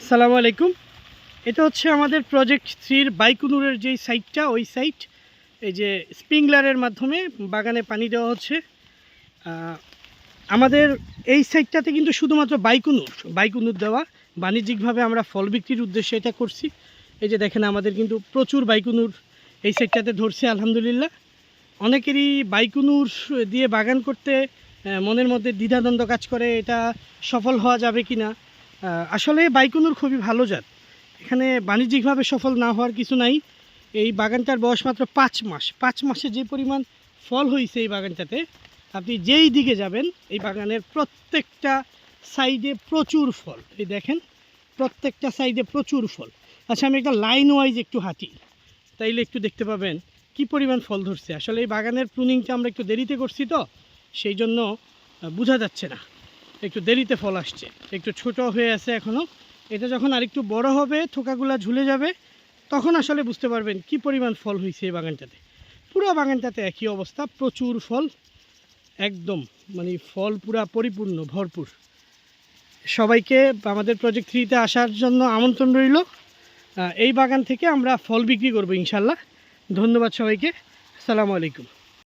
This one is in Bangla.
আসসালামু আলাইকুম। এটা হচ্ছে আমাদের প্রজেক্ট 3-র বাইকুনুরের যেই সাইটটা, ওই সাইট। এই যে স্প্রিংলারের মাধ্যমে বাগানে পানি দেওয়া হচ্ছে। আমাদের এই সাইটটাতে কিন্তু শুধুমাত্র বাইকুনুর দেওয়া, বাণিজ্যিকভাবে আমরা ফল বিক্রির উদ্দেশ্যে এটা করছি। এই যে দেখেন, আমাদের কিন্তু প্রচুর বাইকুনুর এই সাইটটাতে ধরছে আলহামদুলিল্লাহ। অনেকেরই বাইকুনুর দিয়ে বাগান করতে মনের মধ্যে দ্বিধাদ্বন্দ্ব কাজ করে, এটা সফল হওয়া যাবে কি না। আসলে বাইকুনুর খুবই ভালো জাত, এখানে বাণিজ্যিকভাবে সফল না হওয়ার কিছু নাই। এই বাগানটার বয়স মাত্র 5 মাস। 5 মাসে যে পরিমাণ ফল হয়েছে এই বাগানটাতে, আপনি যেই দিকে যাবেন এই বাগানের প্রত্যেকটা সাইডে প্রচুর ফল। এই দেখেন, প্রত্যেকটা সাইডে প্রচুর ফল। আচ্ছা, আমি একটা লাইন ওয়াইজ একটু হাঁটি, তাইলে একটু দেখতে পাবেন কি পরিমাণ ফল ধরছে। আসলে এই বাগানের প্রুনিংটা আমরা একটু দেরিতে করছি, তো সেই জন্য বোঝা যাচ্ছে না, একটু দেরিতে ফল আসছে, একটু ছোট হয়ে আছে এখনও। এটা যখন আরেকটু বড় হবে, থোকাগুলা ঝুলে যাবে, তখন আসলে বুঝতে পারবেন কি পরিমাণ ফল হয়েছে এই বাগানটাতে। পুরো বাগানটাতে একই অবস্থা, প্রচুর ফল, একদম মানে ফল পুরা পরিপূর্ণ, ভরপুর। সবাইকে আমাদের প্রজেক্ট 3-তে আসার জন্য আমন্ত্রণ রইল। এই বাগান থেকে আমরা ফল বিক্রি করব ইনশাল্লাহ। ধন্যবাদ সবাইকে। আসসালামু আলাইকুম।